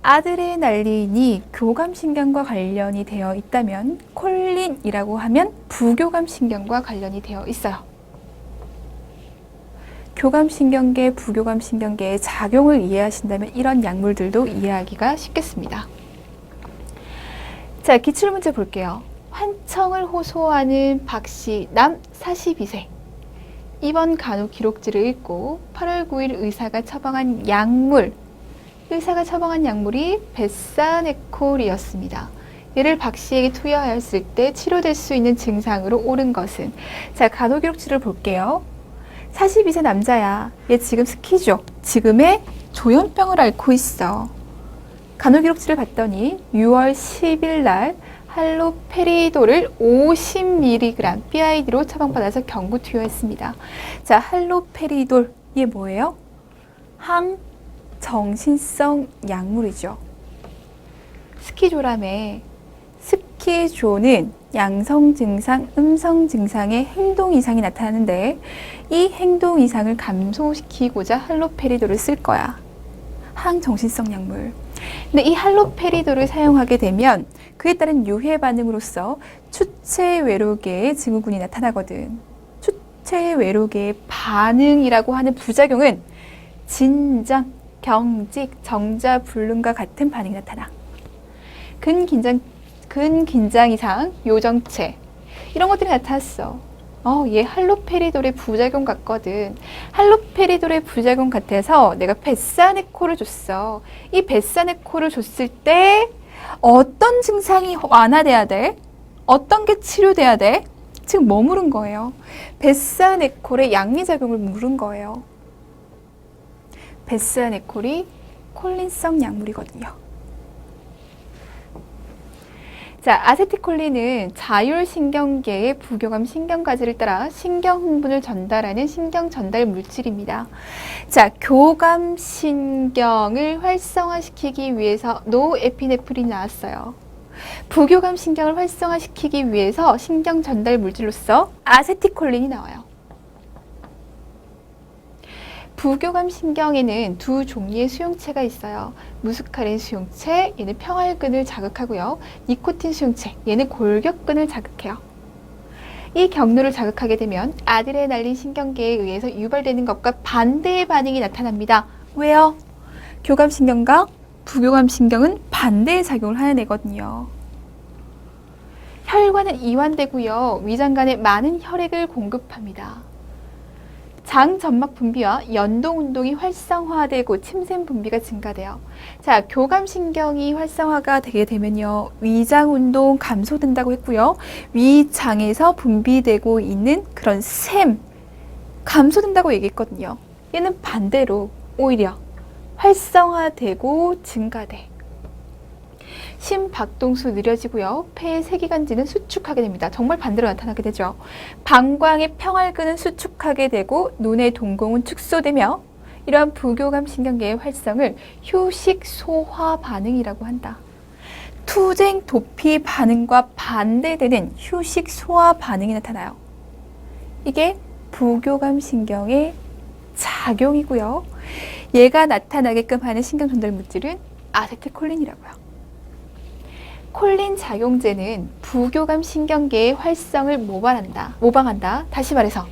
아드레날린이 교감신경과 관련이 되어 있다면 콜린이라고 하면 부교감신경과 관련이 되어 있어요. 교감신경계, 부교감신경계의 작용을 이해하신다면 이런 약물들도 이해하기가 쉽겠습니다. 자, 기출문제 볼게요. 환청을 호소하는 박씨 남 42세. 입원 간호 기록지를 읽고 8월 9일 의사가 처방한 약물이 베사네콜이었습니다. 얘를 박 씨에게 투여하였을 때 치료될 수 있는 증상으로 옳은 것은? 자, 간호 기록지를 볼게요. 42세 남자야. 얘 지금 스키족, 지금의 조현병을 앓고 있어. 간호 기록지를 봤더니 6월 10일 날 할로페리도를 50mg BID로 처방받아서 경구 투여했습니다. 자, 할로페리돌, 이게 뭐예요? 항정신성 약물이죠. 스키조라며, 스키조는 양성 증상, 음성 증상의 행동 이상이 나타나는데 이 행동 이상을 감소시키고자 할로페리도를 쓸 거야. 항정신성 약물. 근데 이 할로페리도를 사용하게 되면 그에 따른 유해 반응으로서 추체 외로계의 증후군이 나타나거든. 추체 외로계의 반응이라고 하는 부작용은 진정, 경직, 정자불능과 같은 반응이 나타나. 근긴장 이상, 요정체 이런 것들이 나타났어. 얘 할로페리돌의 부작용 같거든. 할로페리돌의 부작용 같아서 내가 베사네콜을 줬어. 이 베사네콜을 줬을 때 어떤 증상이 완화돼야 돼? 어떤 게 치료돼야 돼? 지금 뭐 물은 거예요? 베사네콜의 양리작용을 물은 거예요. 베사네콜이 콜린성 약물이거든요. 자, 아세틸콜린은 자율신경계의 부교감 신경가지를 따라 신경 흥분을 전달하는 신경 전달 물질입니다. 자, 교감 신경을 활성화시키기 위해서 노에피네프린이 나왔어요. 부교감 신경을 활성화시키기 위해서 신경 전달 물질로서 아세틸콜린이 나와요. 부교감 신경에는 두 종류의 수용체가 있어요. 무스카린 수용체, 얘는 평활근을 자극하고요. 니코틴 수용체, 얘는 골격근을 자극해요. 이 경로를 자극하게 되면 아드레날린 신경계에 의해서 유발되는 것과 반대의 반응이 나타납니다. 왜요? 교감 신경과 부교감 신경은 반대의 작용을 하여내거든요. 혈관은 이완되고요. 위장관에 많은 혈액을 공급합니다. 장 점막 분비와 연동 운동이 활성화되고 침샘 분비가 증가돼요. 자, 교감신경이 활성화가 되게 되면요. 위장 운동 감소된다고 했고요. 위장에서 분비되고 있는 그런 샘 감소된다고 얘기했거든요. 얘는 반대로 오히려 활성화되고 증가돼. 심박동수 느려지고요. 폐의 세기관지는 수축하게 됩니다. 정말 반대로 나타나게 되죠. 방광의 평활근은 수축하게 되고 눈의 동공은 축소되며 이러한 부교감 신경계의 활성을 휴식 소화 반응이라고 한다. 투쟁 도피 반응과 반대되는 휴식 소화 반응이 나타나요. 이게 부교감 신경의 작용이고요. 얘가 나타나게끔 하는 신경 전달 물질은 아세틸콜린이라고요. 콜린 작용제는 부교감 신경계의 활성을 모방한다. 다시 말해서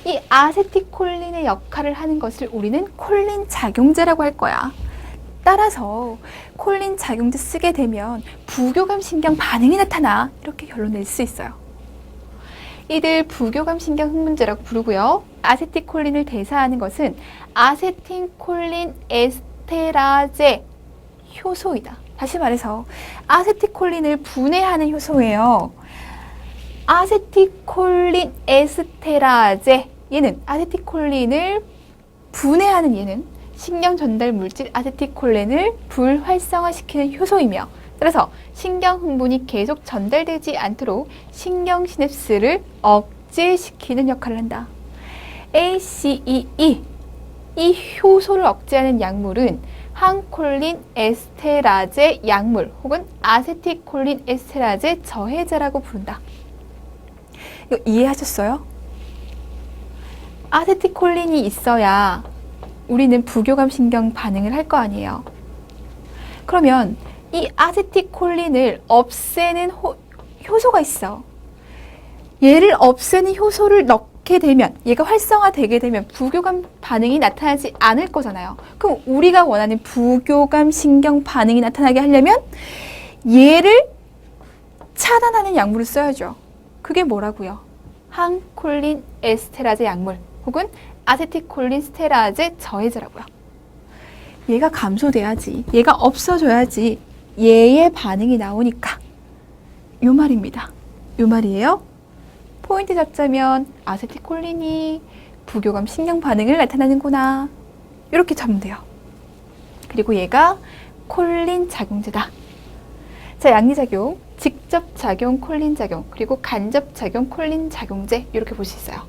이 아세틸콜린의 역할을 하는 것을 우리는 콜린 작용제라고 할 거야. 따라서 콜린 작용제 쓰게 되면 부교감 신경 반응이 나타나. 이렇게 결론 낼 수 있어요. 이들 부교감 신경 흥분제라고 부르고요. 아세틸콜린을 대사하는 것은 아세틸콜린 에스테라제 효소이다. 다시 말해서 아세틸콜린을 분해하는 효소예요. 아세틸콜린 에스테라제, 얘는 아세틸콜린을 분해하는 얘는 신경 전달 물질 아세틸콜린을 불활성화시키는 효소이며 따라서 신경 흥분이 계속 전달되지 않도록 신경 시냅스를 억제시키는 역할을 한다. ACEE, 이 효소를 억제하는 약물은 항콜린 에스테라제 약물 혹은 아세틸콜린 에스테라제 저해제라고 부른다. 이거 이해하셨어요? 아세틸콜린이 있어야 우리는 부교감 신경 반응을 할 거 아니에요. 그러면 이 아세틸콜린을 없애는 효소가 있어. 얘를 없애는 효소를 넣게 되면, 얘가 활성화되게 되면 부교감 반응이 나타나지 않을 거잖아요. 그럼 우리가 원하는 부교감 신경 반응이 나타나게 하려면 얘를 차단하는 약물을 써야죠. 그게 뭐라고요? 항콜린 에스테라제 약물 혹은 아세틸콜린 스테라제 저해제라고요. 얘가 감소돼야지, 얘가 없어져야지 얘의 반응이 나오니까 요 말입니다. 요 말이에요. 포인트 잡자면 아세틸콜린이 부교감 신경 반응을 나타나는구나, 이렇게 잡으면 돼요. 그리고 얘가 콜린 작용제다. 자, 양리작용, 직접작용 콜린 작용, 그리고 간접작용 콜린 작용제, 이렇게 볼 수 있어요.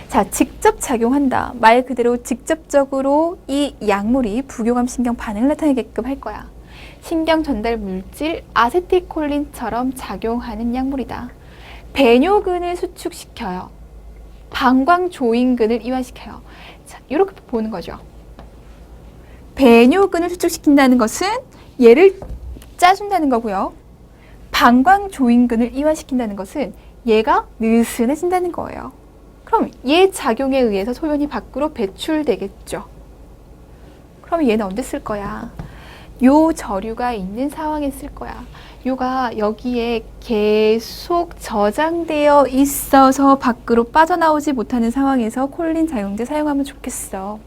자, 직접 작용한다. 말 그대로 직접적으로 이 약물이 부교감 신경 반응을 나타내게끔 할 거야. 신경 전달 물질 아세틸콜린처럼 작용하는 약물이다. 배뇨근을 수축시켜요. 방광조인근을 이완시켜요. 자, 이렇게 보는 거죠. 배뇨근을 수축시킨다는 것은 얘를 짜준다는 거고요. 방광조인근을 이완시킨다는 것은 얘가 느슨해진다는 거예요. 그럼 얘 작용에 의해서 소변이 밖으로 배출되겠죠. 그럼 얘는 언제 쓸 거야? 요 저류가 있는 상황에 쓸 거야. 요가 여기에 계속 저장되어 있어서 밖으로 빠져나오지 못하는 상황에서 콜린 작용제 사용하면 좋겠어.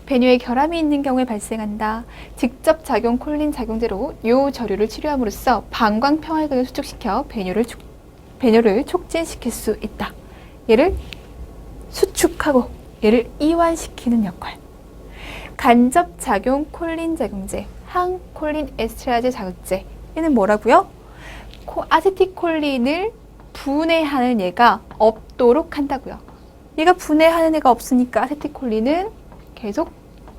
배뇨에 결함이 있는 경우에 발생한다. 직접 작용 콜린 작용제로 요 저류를 치료함으로써 방광 평활근을 수축시켜 배뇨를 촉진시킬 수 있다. 얘를 수축하고 얘를 이완시키는 역할. 간접작용 콜린 작용제, 항콜린 에스테라제 자극제. 얘는 뭐라고요? 아세틸콜린을 분해하는 얘가 없도록 한다고요. 얘가 분해하는 애가 없으니까 아세틸콜린은 계속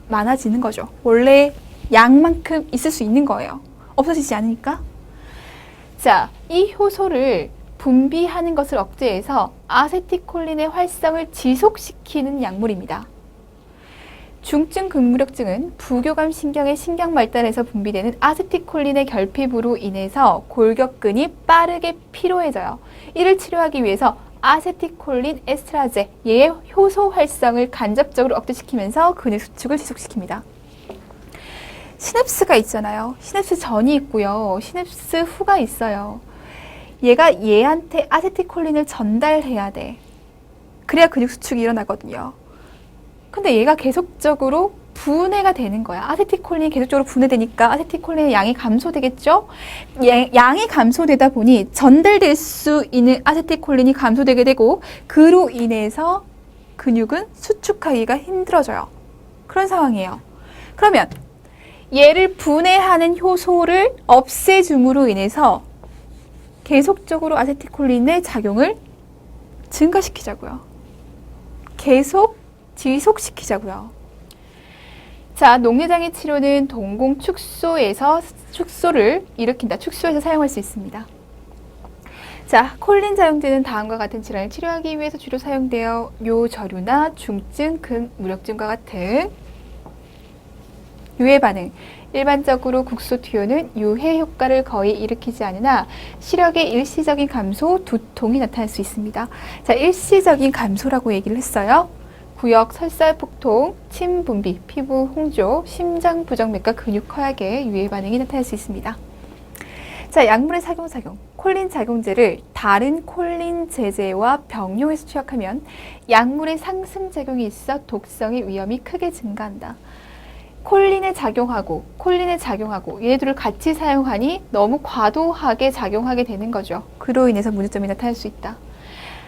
많아지는 거죠. 원래 양만큼 있을 수 있는 거예요. 없어지지 않으니까. 자, 이 효소를 분비하는 것을 억제해서 아세틸콜린의 활성을 지속시키는 약물입니다. 중증 극무력증은 부교감 신경의 신경 발달에서 분비되는 아세틸콜린의 결핍으로 인해서 골격근이 빠르게 피로해져요. 이를 치료하기 위해서 아세틸콜린 에스테라제, 얘의 효소 활성을 간접적으로 억제시키면서 근육 수축을 지속시킵니다. 시냅스가 있잖아요. 시냅스 전이 있고요. 시냅스 후가 있어요. 얘가 얘한테 아세틸콜린을 전달해야 돼. 그래야 근육 수축이 일어나거든요. 근데 얘가 계속적으로 분해가 되는 거야. 아세틸콜린이 계속적으로 분해되니까 아세틸콜린의 양이 감소되겠죠? 양이 감소되다 보니 전달될 수 있는 아세틸콜린이 감소되게 되고 그로 인해서 근육은 수축하기가 힘들어져요. 그런 상황이에요. 그러면 얘를 분해하는 효소를 없애줌으로 인해서 계속적으로 아세틸콜린의 작용을 증가시키자고요. 계속 지속시키자고요. 자, 녹내장애 치료는 동공축소에서 축소를 일으킨다. 축소에서 사용할 수 있습니다. 자, 콜린 작용제는 다음과 같은 질환을 치료하기 위해서 주로 사용되어 요 저류나 중증 극무력증과 같은 유해 반응. 일반적으로 국소 투여는 유해 효과를 거의 일으키지 않으나 시력의 일시적인 감소, 두통이 나타날 수 있습니다. 자, 일시적인 감소라고 얘기를 했어요. 구역 설사폭통, 침 분비, 피부 홍조, 심장 부정맥과 근육 허약의 유해 반응이 나타날 수 있습니다. 자, 약물의 작용. 콜린 작용제를 다른 콜린 제제와 병용해서 투약하면 약물의 상승작용이 있어 독성의 위험이 크게 증가한다. 콜린에 작용하고 얘네들을 같이 사용하니 너무 과도하게 작용하게 되는 거죠. 그로 인해서 문제점이 나타날 수 있다.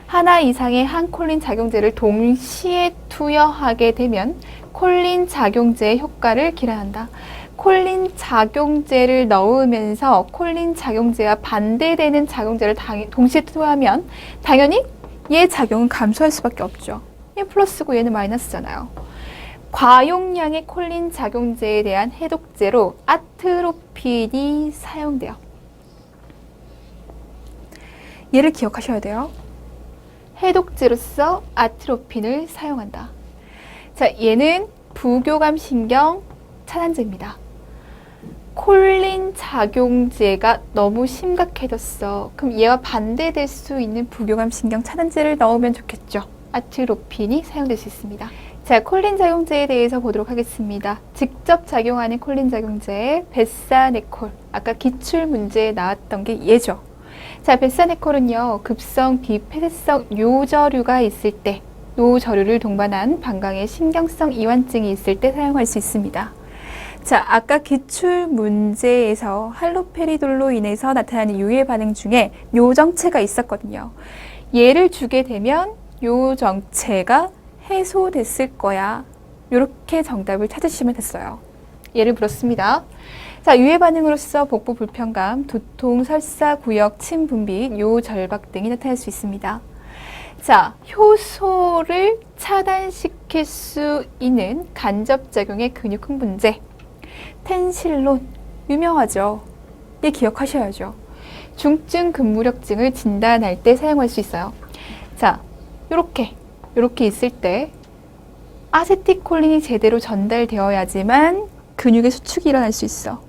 하나 이상의 항콜린 작용제를 동시에 투여하게 되면 콜린 작용제의 효과를 기란한다. 콜린 작용제를 넣으면서 콜린 작용제와 반대되는 작용제를 동시에 투여하면 당연히 얘 작용은 감소할 수밖에 없죠. 얘 플러스고 얘는 마이너스잖아요. 과용량의 콜린 작용제에 대한 해독제로 아트로핀이 사용돼요. 얘를 기억하셔야 돼요. 해독제로서 아트로핀을 사용한다. 자, 얘는 부교감 신경 차단제입니다. 콜린 작용제가 너무 심각해졌어. 그럼 얘와 반대될 수 있는 부교감 신경 차단제를 넣으면 좋겠죠. 아트로핀이 사용될 수 있습니다. 자, 콜린 작용제에 대해서 보도록 하겠습니다. 직접 작용하는 콜린 작용제, 베사네콜. 아까 기출 문제에 나왔던 게 얘죠. 자, 베사네콜은요, 급성 비폐쇄성 요저류가 있을 때, 노저류를 동반한 방광의 신경성 이완증이 있을 때 사용할 수 있습니다. 자, 아까 기출 문제에서 할로페리돌로 인해서 나타나는 유해 반응 중에 요정체가 있었거든요. 얘를 주게 되면 요정체가 해소됐을 거야. 이렇게 정답을 찾으시면 됐어요. 예를 들었습니다. 자, 유해 반응으로서 복부 불편감, 두통, 설사, 구역, 침, 분비, 요절박 등이 나타날 수 있습니다. 자, 효소를 차단시킬 수 있는 간접작용의 근육 흥분제, 텐실론, 유명하죠. 얘 기억하셔야죠. 중증 근무력증을 진단할 때 사용할 수 있어요. 자, 요렇게 있을 때 아세틸콜린이 제대로 전달되어야지만 근육의 수축이 일어날 수 있어.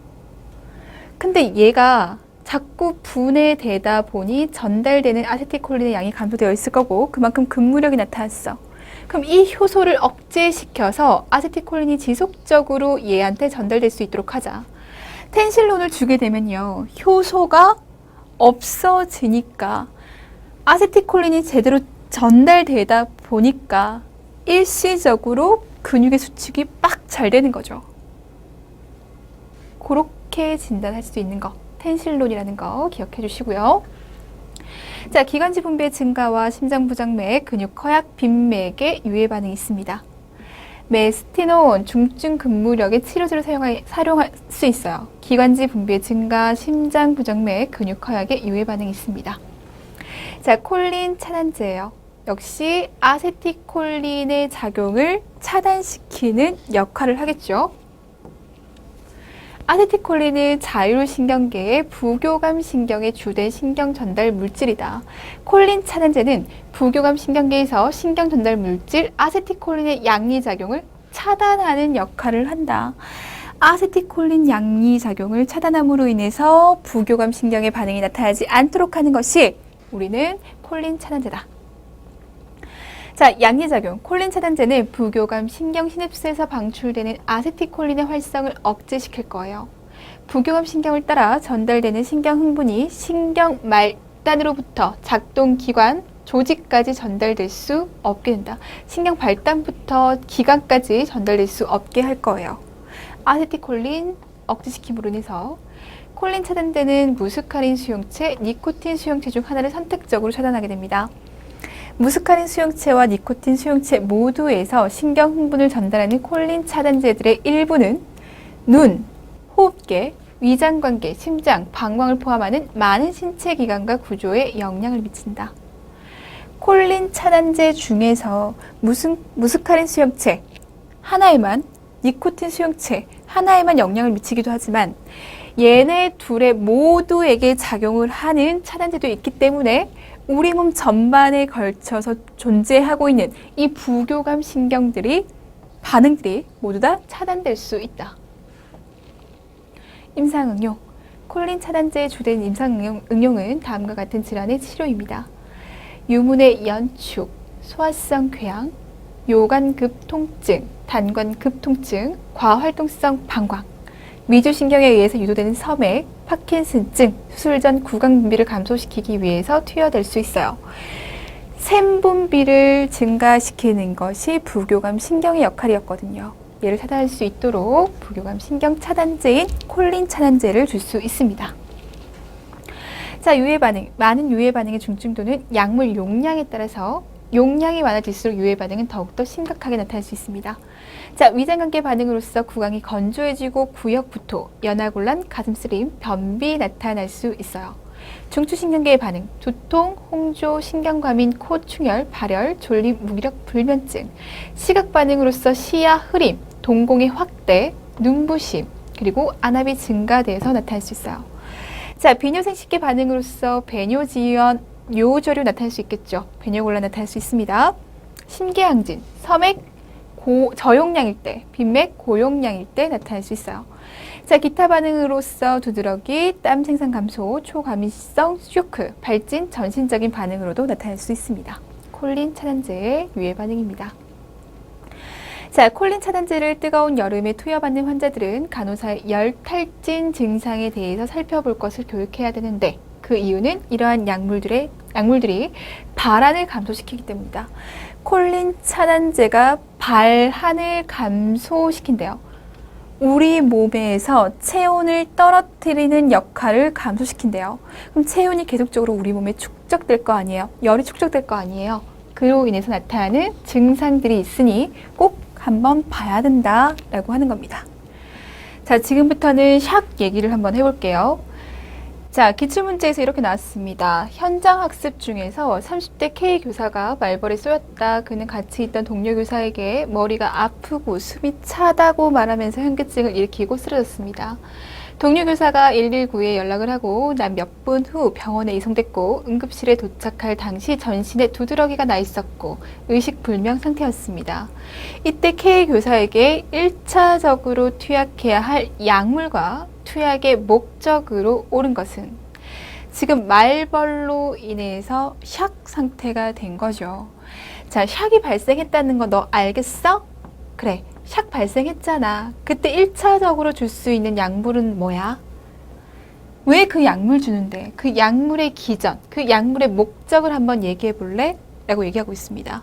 근데 얘가 자꾸 분해되다 보니 전달되는 아세틸콜린의 양이 감소되어 있을 거고 그만큼 근무력이 나타났어. 그럼 이 효소를 억제시켜서 아세틸콜린이 지속적으로 얘한테 전달될 수 있도록 하자. 텐실론을 주게 되면요, 효소가 없어지니까 아세틸콜린이 제대로 전달되다 보니까 일시적으로 근육의 수축이 빡 잘 되는 거죠. 그렇게 진단할 수 있는 거, 텐실론이라는 거 기억해 주시고요. 자, 기관지 분비의 증가와 심장부장맥, 근육 허약, 빈맥의 유해 반응이 있습니다. 메스티논, 중증 근무력의 치료제로 사용할 수 있어요. 기관지 분비의 증가, 심장부장맥, 근육 허약의 유해 반응이 있습니다. 자, 콜린 차단제예요. 역시 아세틸콜린의 작용을 차단시키는 역할을 하겠죠. 아세틸콜린은 자율신경계의 부교감 신경의 주된 신경 전달 물질이다. 콜린 차단제는 부교감 신경계에서 신경 전달 물질 아세틸콜린의 양리작용을 차단하는 역할을 한다. 아세틸콜린 양리작용을 차단함으로 인해서 부교감 신경의 반응이 나타나지 않도록 하는 것이 우리는 콜린 차단제다. 자, 양리작용. 콜린 차단제는 부교감 신경 시냅스에서 방출되는 아세틸콜린의 활성을 억제시킬 거예요. 부교감 신경을 따라 전달되는 신경 흥분이 신경 말단으로부터 작동기관, 조직까지 전달될 수 없게 된다. 신경 발단부터 기관까지 전달될 수 없게 할 거예요. 아세틸콜린 억제시킴으로 인해서 콜린 차단제는 무스카린 수용체, 니코틴 수용체 중 하나를 선택적으로 차단하게 됩니다. 무스카린 수용체와 니코틴 수용체 모두에서 신경 흥분을 전달하는 콜린 차단제들의 일부는 눈, 호흡계, 위장관계, 심장, 방광을 포함하는 많은 신체 기관과 구조에 영향을 미친다. 콜린 차단제 중에서 무스카린 수용체 하나에만, 니코틴 수용체 하나에만 영향을 미치기도 하지만 얘네 둘의 모두에게 작용을 하는 차단제도 있기 때문에 우리 몸 전반에 걸쳐서 존재하고 있는 이 부교감 신경들이, 반응들이 모두 다 차단될 수 있다. 임상응용. 콜린 차단제의 주된 임상응용은 다음과 같은 질환의 치료입니다. 유문의 연축, 소화성 궤양, 요관급 통증, 단관급 통증, 과활동성 방광, 미주신경에 의해서 유도되는 섬액, 파킨슨증, 수술 전 구강 분비를 감소시키기 위해서 투여될 수 있어요. 샘 분비를 증가시키는 것이 부교감 신경의 역할이었거든요. 얘를 차단할 수 있도록 부교감 신경 차단제인 콜린 차단제를 줄 수 있습니다. 자, 유해 반응. 많은 유해 반응의 중증도는 약물 용량에 따라서 용량이 많아질수록 유해 반응은 더욱더 심각하게 나타날 수 있습니다. 자, 위장관계 반응으로서 구강이 건조해지고 구역부토, 연하곤란, 가슴쓰림, 변비 나타날 수 있어요. 중추신경계의 반응, 두통, 홍조, 신경과민, 코 충혈, 발열, 졸림, 무기력, 불면증. 시각 반응으로서 시야 흐림, 동공의 확대, 눈부심, 그리고 안압이 증가돼서 나타날 수 있어요. 자, 비뇨생식계 반응으로서 배뇨지연, 요저류 나타날 수 있겠죠. 배뇨곤란 나타날 수 있습니다. 심계항진, 섬액 저용량일 때, 빈맥 고용량일 때 나타날 수 있어요. 자, 기타 반응으로서 두드러기, 땀 생산 감소, 초감미성 쇼크, 발진, 전신적인 반응으로도 나타날 수 있습니다. 콜린 차단제의 유해 반응입니다. 자, 콜린 차단제를 뜨거운 여름에 투여받는 환자들은 간호사의 열 탈진 증상에 대해서 살펴볼 것을 교육해야 되는데 그 이유는 이러한 약물들이 발한을 감소시키기 때문이다. 콜린 차단제가 발한을 감소시킨대요. 우리 몸에서 체온을 떨어뜨리는 역할을 감소시킨대요. 그럼 체온이 계속적으로 우리 몸에 축적될 거 아니에요? 열이 축적될 거 아니에요? 그로 인해서 나타나는 증상들이 있으니 꼭 한번 봐야 된다라고 하는 겁니다. 자, 지금부터는 샥 얘기를 한번 해볼게요. 자, 기출문제에서 이렇게 나왔습니다. 현장 학습 중에서 30대 K 교사가 말벌에 쏘였다. 그는 같이 있던 동료 교사에게 머리가 아프고 숨이 차다고 말하면서 현기증을 일으키고 쓰러졌습니다. 동료 교사가 119에 연락을 하고 난 몇 분 후 병원에 이송됐고 응급실에 도착할 당시 전신에 두드러기가 나 있었고 의식불명 상태였습니다. 이때 K 교사에게 1차적으로 투약해야 할 약물과 투약의 목적으로 옳은 것은 지금 말벌로 인해서 샥 상태가 된 거죠. 자, 샥이 발생했다는 거 너 알겠어? 그래, 샥 발생했잖아. 그때 1차적으로 줄 수 있는 약물은 뭐야? 왜 그 약물 주는데? 그 약물의 기전, 그 약물의 목적을 한번 얘기해 볼래? 라고 얘기하고 있습니다.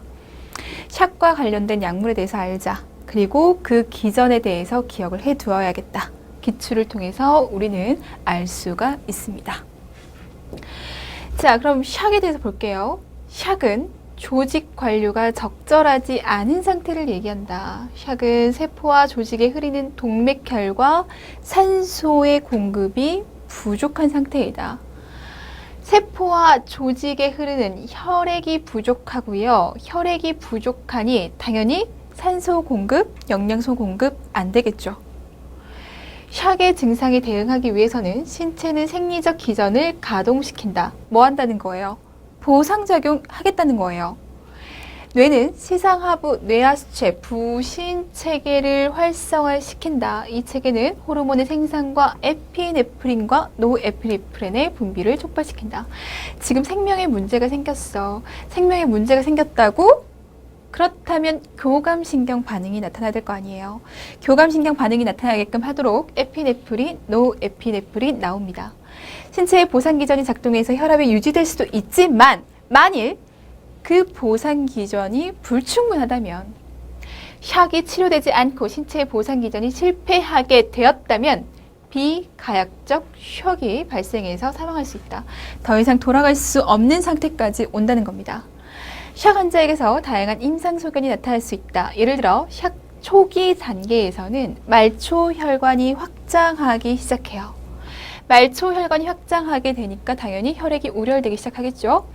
샥과 관련된 약물에 대해서 알자. 그리고 그 기전에 대해서 기억을 해 두어야겠다. 기출을 통해서 우리는 알 수가 있습니다. 자, 그럼 샥에 대해서 볼게요. 샥은 조직 관류가 적절하지 않은 상태를 얘기한다. 샥은 세포와 조직에 흐르는 동맥혈과 산소의 공급이 부족한 상태이다. 세포와 조직에 흐르는 혈액이 부족하고요. 혈액이 부족하니 당연히 산소 공급, 영양소 공급 안 되겠죠. 샥의 증상에 대응하기 위해서는 신체는 생리적 기전을 가동시킨다. 뭐 한다는 거예요? 보상작용 하겠다는 거예요. 뇌는 시상하부 뇌하수체 부신 체계를 활성화시킨다. 이 체계는 호르몬의 생산과 에피네프린과 노에피네프린의 분비를 촉발시킨다. 지금 생명에 문제가 생겼어. 생명에 문제가 생겼다고? 그렇다면 교감신경 반응이 나타나야 될 거 아니에요. 교감신경 반응이 나타나게끔 하도록 에피네프린, 노에피네프린 나옵니다. 신체의 보상기전이 작동해서 혈압이 유지될 수도 있지만 만일 그 보상기전이 불충분하다면 샥이 치료되지 않고 신체의 보상기전이 실패하게 되었다면 비가약적 쇼크가 발생해서 사망할 수 있다. 더 이상 돌아갈 수 없는 상태까지 온다는 겁니다. 샥 환자에게서 다양한 임상소견이 나타날 수 있다. 예를 들어 샥 초기 단계에서는 말초혈관이 확장하기 시작해요. 말초혈관이 확장하게 되니까 당연히 혈액이 우려되기 시작하겠죠.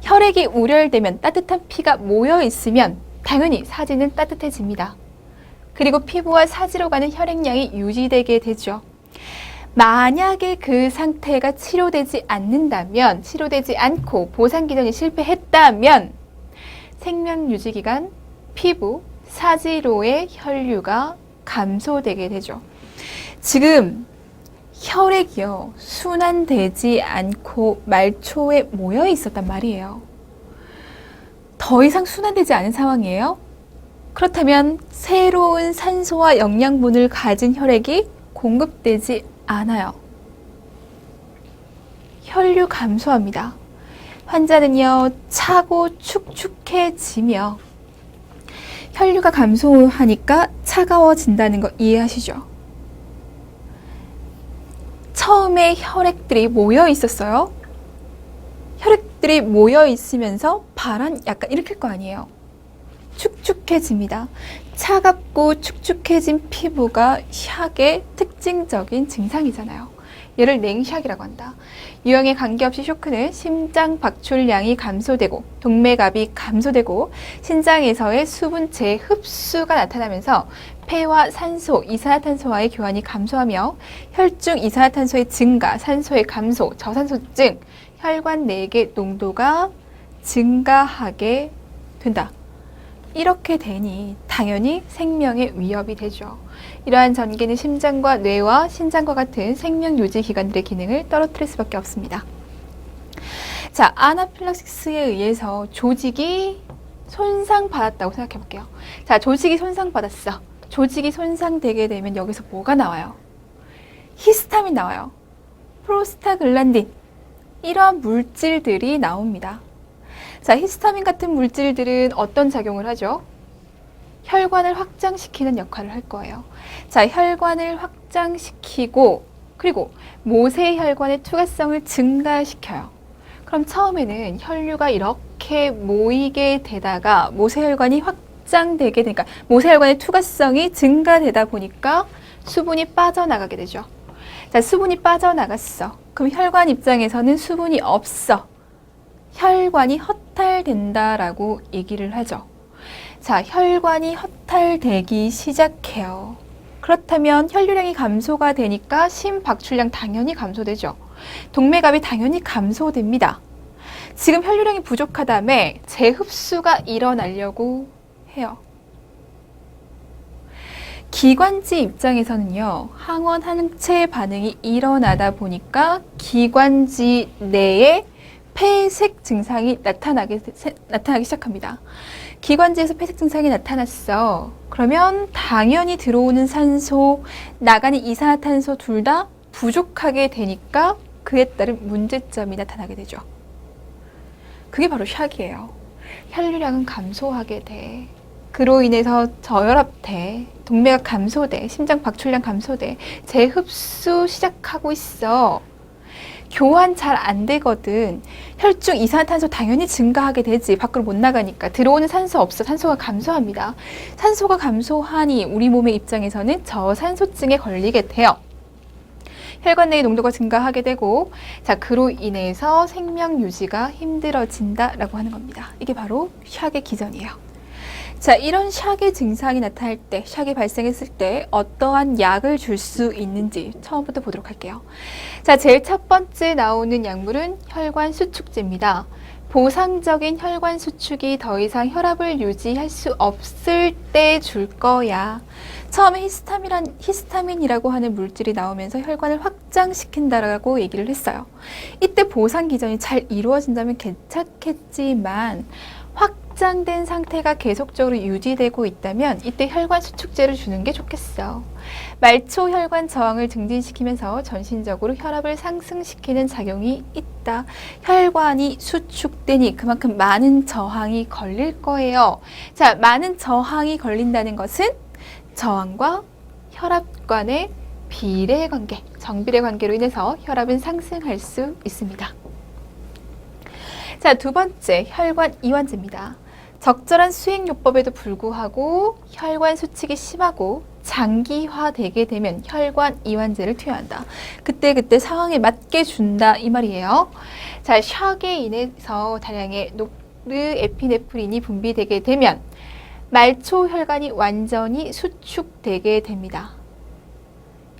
혈액이 우려되면 따뜻한 피가 모여 있으면 당연히 사지는 따뜻해집니다. 그리고 피부와 사지로 가는 혈액량이 유지되게 되죠. 만약에 그 상태가 치료되지 않는다면, 치료되지 않고 보상기전이 실패했다면 생명유지기간, 피부, 사지로의 혈류가 감소되게 되죠. 지금 혈액이요, 순환되지 않고 말초에 모여 있었단 말이에요. 더 이상 순환되지 않은 상황이에요. 그렇다면 새로운 산소와 영양분을 가진 혈액이 공급되지 않아요. 혈류 감소합니다. 환자는요, 차고 축축해지며 혈류가 감소하니까 차가워진다는 거 이해하시죠? 처음에 혈액들이 모여 있었어요. 혈액들이 모여 있으면서 발한 약간 일으킬 거 아니에요. 축축해집니다. 차갑고 축축해진 피부가 샥의 특징적인 증상이잖아요. 얘를 냉샥이라고 한다. 유형에 관계없이 쇼크는 심장 박출량이 감소되고 동맥압이 감소되고 신장에서의 수분 재흡수가 나타나면서 폐와 산소, 이산화탄소와의 교환이 감소하며 혈중 이산화탄소의 증가, 산소의 감소, 저산소증, 혈관 내의 농도가 증가하게 된다. 이렇게 되니 당연히 생명에 위협이 되죠. 이러한 전개는 심장과 뇌와 신장과 같은 생명 유지 기관들의 기능을 떨어뜨릴 수밖에 없습니다. 자, 아나필락시스에 의해서 조직이 손상받았다고 생각해 볼게요. 자, 조직이 손상받았어. 조직이 손상되게 되면 여기서 뭐가 나와요? 히스타민 나와요. 프로스타글란딘. 이러한 물질들이 나옵니다. 자, 히스타민 같은 물질들은 어떤 작용을 하죠? 혈관을 확장시키는 역할을 할 거예요. 자, 혈관을 확장시키고 그리고 모세혈관의 투과성을 증가시켜요. 그럼 처음에는 혈류가 이렇게 모이게 되다가 모세혈관이 확장되게 되니까 모세혈관의 투과성이 증가되다 보니까 수분이 빠져나가게 되죠. 자, 수분이 빠져나갔어. 그럼 혈관 입장에서는 수분이 없어. 혈관이 허탈된다라고 얘기를 하죠. 자, 혈관이 허탈되기 시작해요. 그렇다면 혈류량이 감소가 되니까 심박출량 당연히 감소되죠. 동맥압이 당연히 감소됩니다. 지금 혈류량이 부족하다며 재흡수가 일어나려고 해요. 기관지 입장에서는요, 항원 항체 반응이 일어나다 보니까 기관지 내에 폐색 증상이 나타나기 시작합니다. 기관지에서 폐색 증상이 나타났어. 그러면 당연히 들어오는 산소, 나가는 이산화탄소 둘 다 부족하게 되니까 그에 따른 문제점이 나타나게 되죠. 그게 바로 샥이에요. 혈류량은 감소하게 돼. 그로 인해서 저혈압돼, 동맥압 감소돼, 심장 박출량 감소돼, 재흡수 시작하고 있어. 교환 잘 안 되거든. 혈중 이산화탄소 당연히 증가하게 되지. 밖으로 못 나가니까. 들어오는 산소 없어. 산소가 감소합니다. 산소가 감소하니 우리 몸의 입장에서는 저산소증에 걸리게 돼요. 혈관 내의 농도가 증가하게 되고, 자, 그로 인해서 생명 유지가 힘들어진다라고 하는 겁니다. 이게 바로 샥의 기전이에요. 자, 이런 샥의 증상이 나타날 때, 샥이 발생했을 때 어떠한 약을 줄 수 있는지 처음부터 보도록 할게요. 자, 제일 첫 번째 나오는 약물은 혈관 수축제입니다. 보상적인 혈관 수축이 더 이상 혈압을 유지할 수 없을 때 줄 거야. 처음에 히스타민이라고 하는 물질이 나오면서 혈관을 확장시킨다라고 얘기를 했어요. 이때 보상 기전이 잘 이루어진다면 괜찮겠지만 확장된 상태가 계속적으로 유지되고 있다면 이때 혈관 수축제를 주는 게 좋겠어. 말초 혈관 저항을 증진시키면서 전신적으로 혈압을 상승시키는 작용이 있다. 혈관이 수축되니 그만큼 많은 저항이 걸릴 거예요. 자, 많은 저항이 걸린다는 것은 저항과 혈압 간의 비례 관계, 정비례 관계로 인해서 혈압은 상승할 수 있습니다. 자, 두 번째, 혈관 이완제입니다. 적절한 수행요법에도 불구하고 혈관 수축이 심하고 장기화되게 되면 혈관 이완제를 투여한다. 그때 상황에 맞게 준다 이 말이에요. 자, 샥에 인해서 다량의 노르에피네프린이 분비되게 되면 말초 혈관이 완전히 수축되게 됩니다.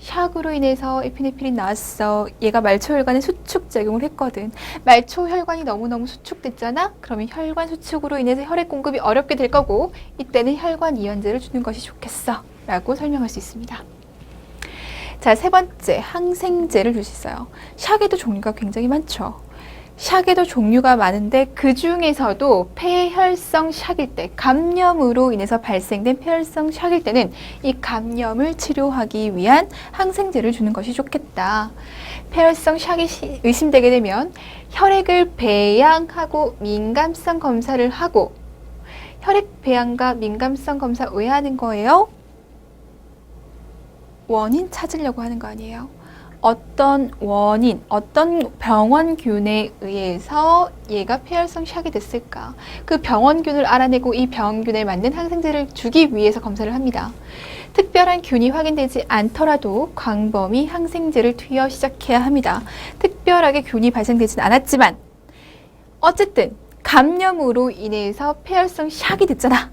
샥으로 인해서 에피네프린 나왔어. 얘가 말초 혈관에 수축 작용을 했거든. 말초 혈관이 너무너무 수축됐잖아? 그러면 혈관 수축으로 인해서 혈액 공급이 어렵게 될 거고 이때는 혈관 이완제를 주는 것이 좋겠어 라고 설명할 수 있습니다. 자, 세 번째, 항생제를 줄 수 있어요. 샥에도 종류가 굉장히 많죠. 샥에도 종류가 많은데 그 중에서도 폐혈성 샥일 때, 감염으로 인해서 발생된 폐혈성 샥일 때는 이 감염을 치료하기 위한 항생제를 주는 것이 좋겠다. 폐혈성 샥이 의심되게 되면 혈액을 배양하고 민감성 검사를 하고, 혈액 배양과 민감성 검사 왜 하는 거예요? 원인 찾으려고 하는 거 아니에요? 어떤 원인, 어떤 병원균에 의해서 얘가 폐혈성 샥이 됐을까? 그 병원균을 알아내고 이 병원균에 맞는 항생제를 주기 위해서 검사를 합니다. 특별한 균이 확인되지 않더라도 광범위 항생제를 투여 시작해야 합니다. 특별하게 균이 발생되진 않았지만 어쨌든 감염으로 인해서 폐혈성 샥이 됐잖아.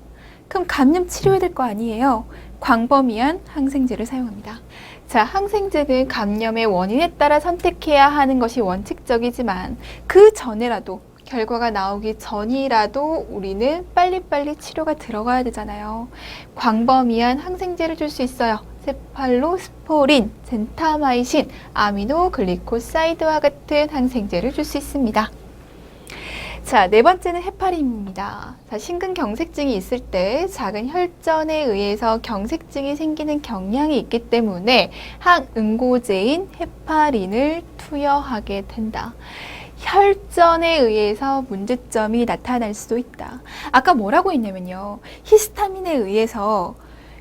그럼 감염 치료해야 될 거 아니에요? 광범위한 항생제를 사용합니다. 자, 항생제는 감염의 원인에 따라 선택해야 하는 것이 원칙적이지만 그 전에라도 결과가 나오기 전이라도 우리는 빨리빨리 치료가 들어가야 되잖아요. 광범위한 항생제를 줄 수 있어요. 세팔로스포린, 젠타마이신, 아미노글리코사이드와 같은 항생제를 줄 수 있습니다. 자, 네 번째는 헤파린입니다. 자, 심근경색증이 있을 때 작은 혈전에 의해서 경색증이 생기는 경향이 있기 때문에 항응고제인 헤파린을 투여하게 된다. 혈전에 의해서 문제점이 나타날 수도 있다. 아까 뭐라고 했냐면요. 히스타민에 의해서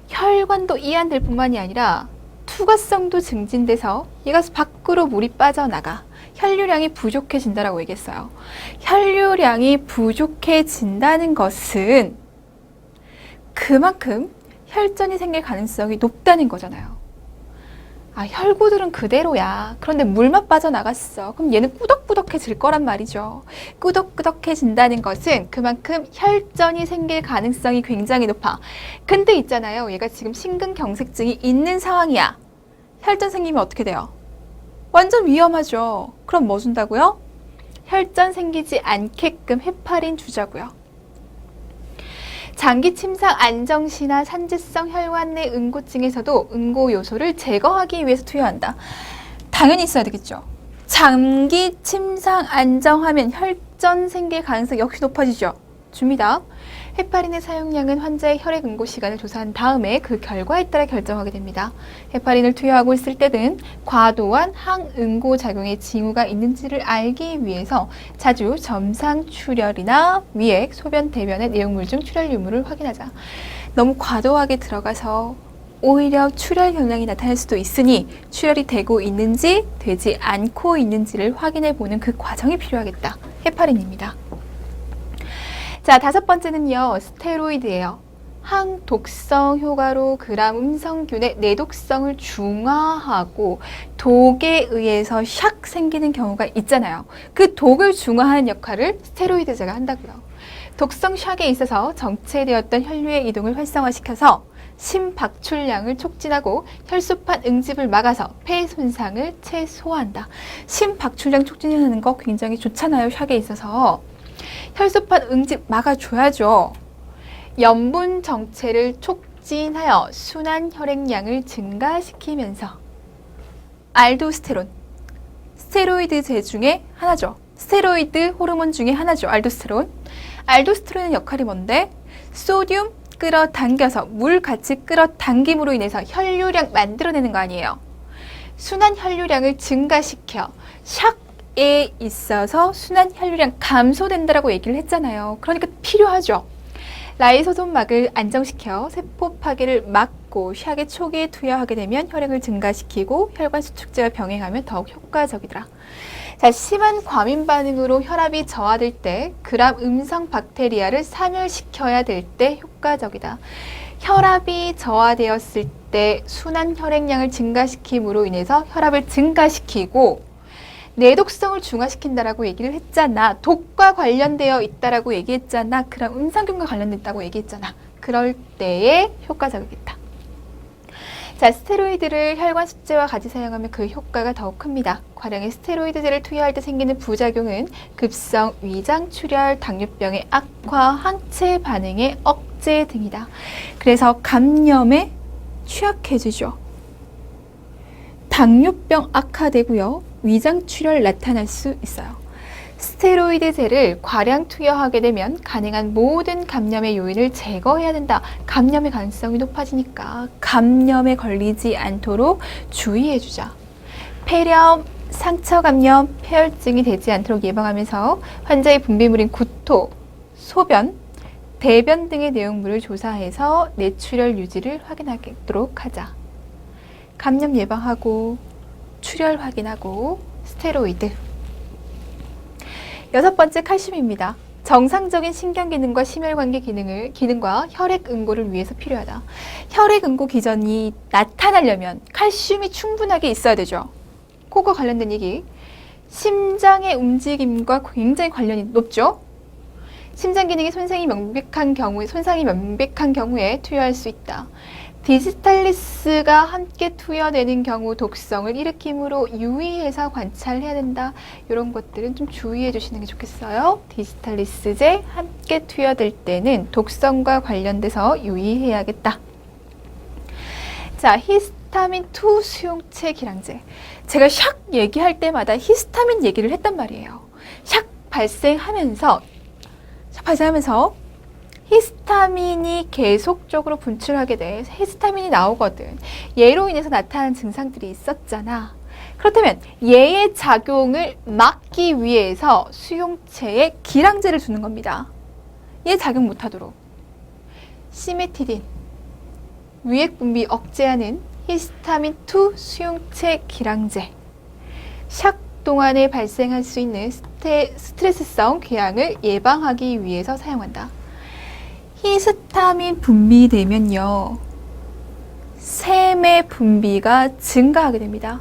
혈관도 이완될 뿐만이 아니라 투과성도 증진돼서 얘가 밖으로 물이 빠져나가. 혈류량이 부족해진다라고 얘기했어요. 혈류량이 부족해진다는 것은 그만큼 혈전이 생길 가능성이 높다는 거잖아요. 아, 혈구들은 그대로야. 그런데 물만 빠져나갔어. 그럼 얘는 꾸덕꾸덕해질 거란 말이죠. 꾸덕꾸덕해진다는 것은 그만큼 혈전이 생길 가능성이 굉장히 높아. 근데 있잖아요. 얘가 지금 심근경색증이 있는 상황이야. 혈전 생기면 어떻게 돼요? 완전 위험하죠. 그럼 뭐 준다고요? 혈전 생기지 않게끔 헤파린 주자고요. 장기 침상 안정시나 산재성 혈관 내 응고증에서도 응고 요소를 제거하기 위해서 투여한다. 당연히 있어야 되겠죠. 장기 침상 안정하면 혈전 생길 가능성이 역시 높아지죠. 줍니다. 헤파린의 사용량은 환자의 혈액 응고 시간을 조사한 다음에 그 결과에 따라 결정하게 됩니다. 헤파린을 투여하고 있을 때는 과도한 항응고 작용의 징후가 있는지를 알기 위해서 자주 점상 출혈이나 위액, 소변, 대변의 내용물 중 출혈 유무를 확인하자. 너무 과도하게 들어가서 오히려 출혈 경향이 나타날 수도 있으니 출혈이 되고 있는지 되지 않고 있는지를 확인해 보는 그 과정이 필요하겠다. 헤파린입니다. 자, 다섯 번째는요, 스테로이드예요. 항독성 효과로 그람 음성균의 내독성을 중화하고 독에 의해서 샥 생기는 경우가 있잖아요. 그 독을 중화하는 역할을 스테로이드제가 한다고요. 독성 샥에 있어서 정체되었던 혈류의 이동을 활성화시켜서 심박출량을 촉진하고 혈소판 응집을 막아서 폐 손상을 최소화한다. 심박출량 촉진하는 거 굉장히 좋잖아요. 샥에 있어서. 혈소판 응집 막아줘야죠. 염분 정체를 촉진하여 순환 혈액량을 증가시키면서 알도스테론, 스테로이드제 중에 하나죠. 스테로이드 호르몬 중에 하나죠. 알도스테론. 알도스테론의 역할이 뭔데? 소듐 끌어당겨서 물 같이 끌어당김으로 인해서 혈류량 만들어내는 거 아니에요. 순환 혈류량을 증가시켜 샥에 있어서 순환 혈류량 감소된다라고 얘기를 했잖아요. 그러니까 필요하죠. 라이소솜막을 안정시켜 세포 파괴를 막고 샥의 초기에 투여하게 되면 혈액을 증가시키고 혈관 수축제와 병행하면 더욱 효과적이더라. 자, 심한 과민 반응으로 혈압이 저하될 때 그람 음성 박테리아를 사멸시켜야 될 때 효과적이다. 혈압이 저하되었을 때 순환 혈액량을 증가시킴으로 인해서 혈압을 증가시키고 내독성을 중화시킨다라고 얘기를 했잖아. 독과 관련되어 있다라고 얘기했잖아. 그럼 음성균과 관련됐다고 얘기했잖아. 그럴 때에 효과적이겠다. 자, 스테로이드를 혈관 수치와 같이 사용하면 그 효과가 더욱 큽니다. 과량의 스테로이드제를 투여할 때 생기는 부작용은 급성 위장 출혈, 당뇨병의 악화, 항체 반응의 억제 등이다. 그래서 감염에 취약해지죠. 당뇨병 악화되고요. 위장 출혈 나타날 수 있어요. 스테로이드제를 과량 투여하게 되면 가능한 모든 감염의 요인을 제거해야 된다. 감염의 가능성이 높아지니까 감염에 걸리지 않도록 주의해주자. 폐렴, 상처 감염, 폐혈증이 되지 않도록 예방하면서 환자의 분비물인 구토, 소변, 대변 등의 내용물을 조사해서 내출혈 유지를 확인하도록 하자. 감염 예방하고 출혈 확인하고 스테로이드. 여섯 번째 칼슘입니다. 정상적인 신경기능과 심혈관계 기능과 혈액 응고를 위해서 필요하다. 혈액 응고 기전이 나타나려면 칼슘이 충분하게 있어야 되죠. 그거 관련된 얘기. 심장의 움직임과 굉장히 관련이 높죠. 심장 기능이 손상이 명백한 경우에 투여할 수 있다. 디지탈리스가 함께 투여되는 경우 독성을 일으키므로 유의해서 관찰해야 된다. 이런 것들은 좀 주의해 주시는 게 좋겠어요. 디지탈리스제 함께 투여될 때는 독성과 관련돼서 유의해야겠다. 자, 히스타민2 수용체 기량제. 제가 샥 얘기할 때마다 히스타민 얘기를 했단 말이에요. 샥 발생하면서 히스타민이 계속적으로 분출하게 돼 히스타민이 나오거든. 얘로 인해서 나타나는 증상들이 있었잖아. 그렇다면 얘의 작용을 막기 위해서 수용체에 기량제를 주는 겁니다. 얘 작용 못하도록. 시메티딘, 위액 분비 억제하는 히스타민2 수용체 기량제. 샥 동안에 발생할 수 있는 스트레스성 궤양을 예방하기 위해서 사용한다. 히스타민 분비되면요, 세매 분비가 증가하게 됩니다.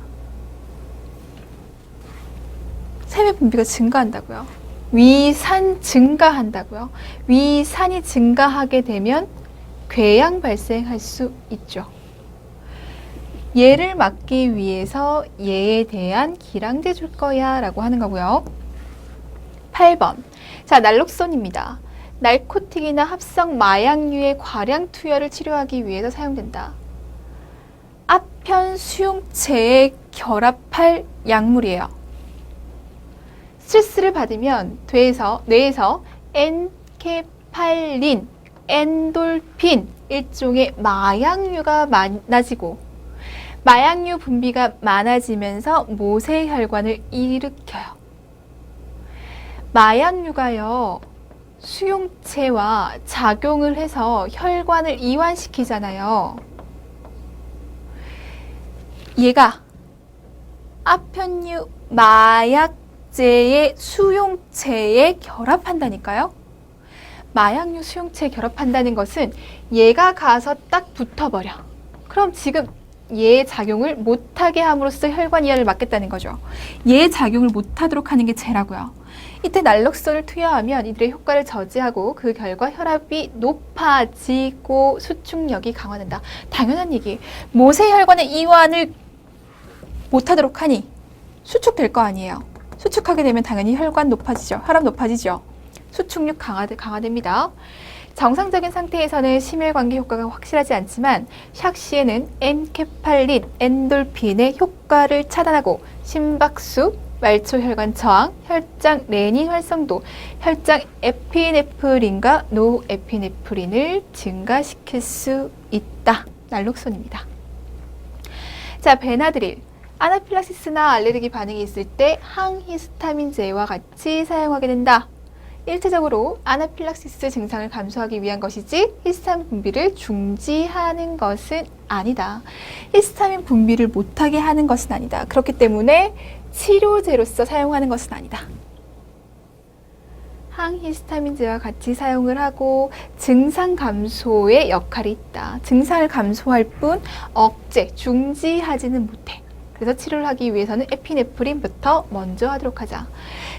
세매 분비가 증가한다고요. 위산 증가한다고요. 위산이 증가하게 되면 궤양 발생할 수 있죠. 얘를 막기 위해서 얘에 대한 기량제 줄 거야 라고 하는 거고요. 8번. 자, 날록손입니다. 나르코틱이나 합성 마약류의 과량 투여를 치료하기 위해서 사용된다. 아편 수용체에 결합할 약물이에요. 스트레스를 받으면 뇌에서 엔케팔린, 엔돌핀, 일종의 마약류가 많아지고 마약류 분비가 많아지면서 모세혈관을 일으켜요. 마약류가요, 수용체와 작용을 해서 혈관을 이완시키잖아요. 얘가 아편류 마약제의 수용체에 결합한다니까요. 마약류 수용체에 결합한다는 것은 얘가 가서 딱 붙어버려. 그럼 지금 얘의 작용을 못하게 함으로써 혈관 이완을 막겠다는 거죠. 얘의 작용을 못하도록 하는 게 쟤라고요. 이때 날록손을 투여하면 이들의 효과를 저지하고 그 결과 혈압이 높아지고 수축력이 강화된다. 당연한 얘기. 모세혈관의 이완을 못하도록 하니 수축될 거 아니에요. 수축하게 되면 당연히 혈관 높아지죠. 혈압 높아지죠. 수축력 강화됩니다. 정상적인 상태에서는 심혈관계 효과가 확실하지 않지만 샥 시에는 엔케팔린, 엔돌핀의 효과를 차단하고 심박수, 말초 혈관 저항, 혈장 레닌 활성도, 혈장 에피네프린과 노에피네프린을 증가시킬 수 있다. 날록손입니다. 자, 베나드릴. 아나필락시스나 알레르기 반응이 있을 때 항히스타민제와 같이 사용하게 된다. 일차적으로 아나필락시스 증상을 감소하기 위한 것이지 히스타민 분비를 중지하는 것은 아니다. 히스타민 분비를 못하게 하는 것은 아니다. 그렇기 때문에 치료제로서 사용하는 것은 아니다. 항히스타민제와 같이 사용을 하고 증상 감소의 역할이 있다. 증상을 감소할 뿐 억제, 중지하지는 못해. 그래서 치료를 하기 위해서는 에피네프린부터 먼저 하도록 하자.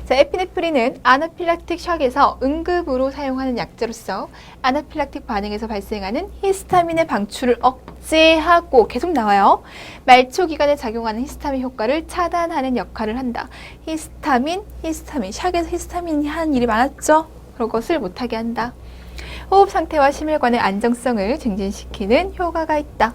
자, 에피네프린은 아나필락틱 샥에서 응급으로 사용하는 약제로서 아나필락틱 반응에서 발생하는 히스타민의 방출을 억제하고 계속 나와요. 말초 기관에 작용하는 히스타민 효과를 차단하는 역할을 한다. 히스타민, 샥에서 히스타민이 하는 일이 많았죠. 그런 것을 못하게 한다. 호흡 상태와 심혈관의 안정성을 증진시키는 효과가 있다.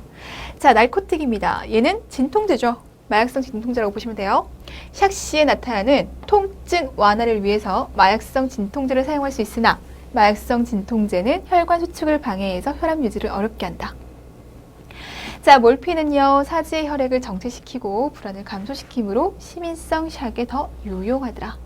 자, 나르코틱입니다. 얘는 진통제죠. 마약성 진통제라고 보시면 돼요. 샥 시에 나타나는 통증 완화를 위해서 마약성 진통제를 사용할 수 있으나 마약성 진통제는 혈관 수축을 방해해서 혈압 유지를 어렵게 한다. 자, 몰핀은요, 사지의 혈액을 정체시키고 불안을 감소시키므로 시민성 샥에 더 유용하더라.